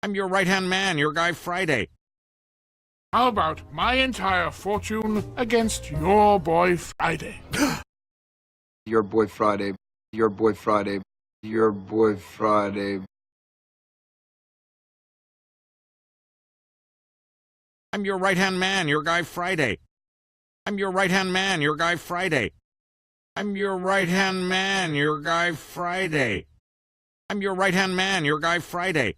I'm your right-hand man, your guy Friday. How about my entire fortune against your boy Friday? Your boy Friday. Your boy Friday. Your boy Friday. I'm your right-hand man, your guy Friday. I'm your right-hand man, your guy Friday. I'm your right-hand man, your guy Friday. I'm your right-hand man, your guy Friday.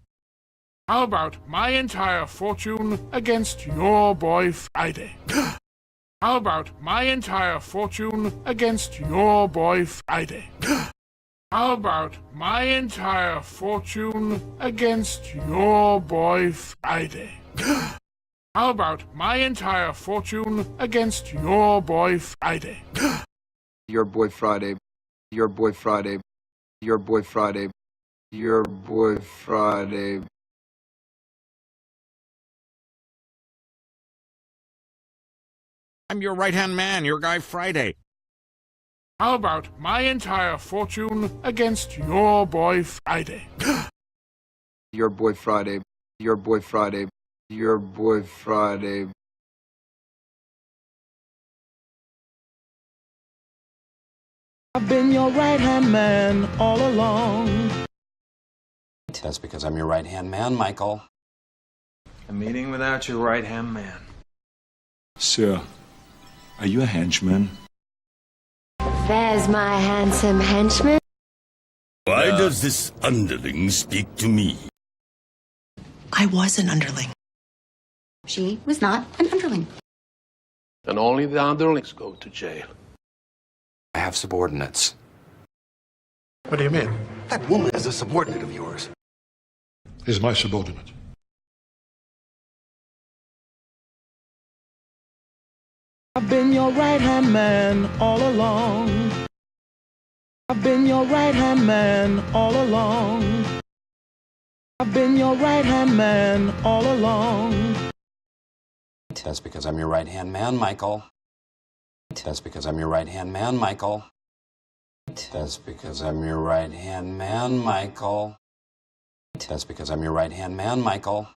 How about my entire fortune against your boy Friday? How about my entire fortune against your boy Friday? How about my entire fortune against your boy Friday? How about my entire fortune against your boy Friday? Your boy Friday. Your boy Friday. Your boy Friday. Your boy Friday. I'm your right-hand man, your guy Friday. How about my entire fortune against your boy Friday? Your boy Friday. Your boy Friday. Your boy Friday. I've been your right-hand man all along. That's because I'm your right-hand man, Michael. A meeting without your right-hand man. Sir, are you a henchman? There's my handsome henchman. Why does this underling speak to me? I was an underling. She was not an underling. Then only the underlings go to jail. I have subordinates. What do you mean? That woman is a subordinate of yours. Is my subordinate. I've been your right-hand man all along. I've been your right-hand man all along. I've been your right-hand man all along. That's because I'm your right-hand man, Michael. That's because I'm your right-hand man, Michael. That's because I'm your right-hand man, Michael. That's because I'm your right-hand man, Michael.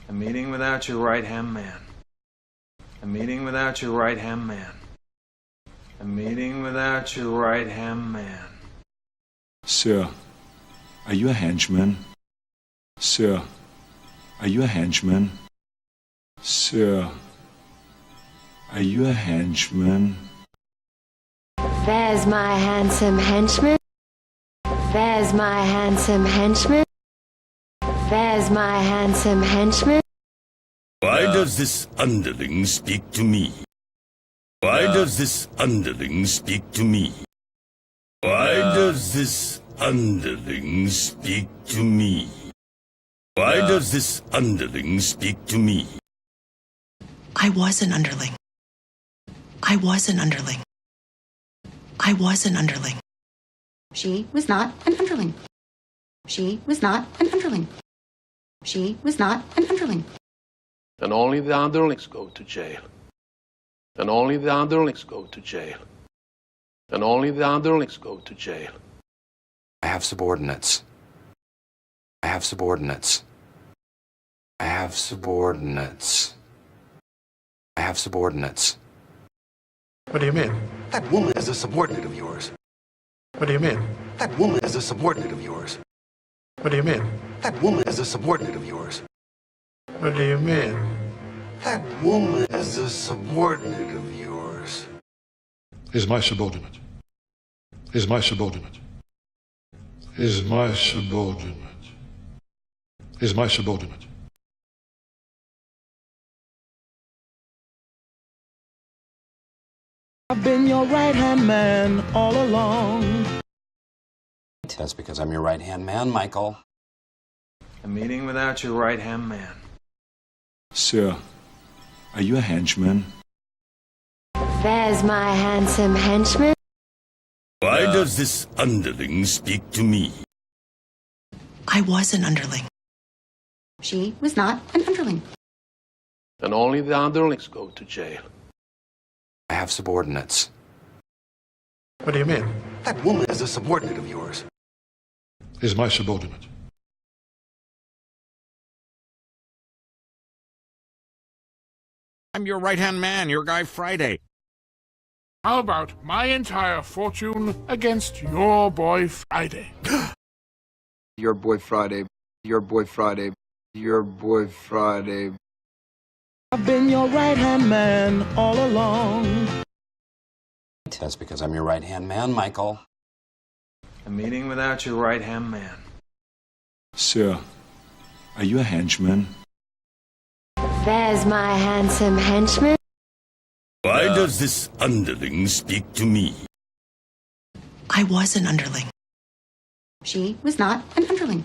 A meeting without your right-hand man. A meeting without your right-hand man. A meeting without your right-hand man. Sir, are you a henchman? Sir, are you a henchman? Sir, are you a henchman? There's my handsome henchman. There's my handsome henchman. There's my handsome henchman. Why does this underling speak to me? Why does this underling speak to me? Why does this underling speak to me? Why does this underling speak to me? I was an underling. I was an underling. I was an underling. She was not an underling. She was not an underling. She was not an underling. Then only the underlings go to jail. Then only the underlings go to jail. Then only the underlings go to jail. I have subordinates. I have subordinates. I have subordinates. I have subordinates. What do you mean? That woman is a subordinate of yours. What do you mean? That woman is a subordinate of yours. What do you mean? That woman is a subordinate of yours. What do you mean? That woman is a subordinate of yours. Is my subordinate. Is my subordinate. Is my subordinate. Is my subordinate. I've been your right-hand man all along. That's because I'm your right-hand man, Michael. A meeting without your right-hand man. Sir, are you a henchman? There's my handsome henchman. Why does this underling speak to me? I was an underling. She was not an underling. Then only the underlings go to jail. I have subordinates. What do you mean? That woman is a subordinate of yours. Is my subordinate. I'm your right-hand man, your guy Friday. How about my entire fortune against your boy Friday? Your boy Friday. Your boy Friday. Your boy Friday. I've been your right-hand man all along. That's because I'm your right-hand man, Michael. A meeting without your right-hand man. Sir, are you a henchman? There's my handsome henchman. Why does this underling speak to me? I was an underling. She was not an underling.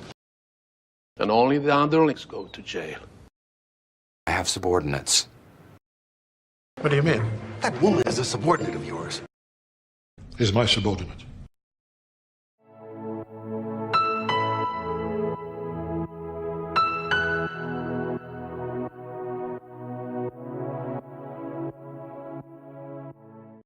And only the underlings go to jail. I have subordinates. What do you mean? That woman is a subordinate of yours. Is my subordinate.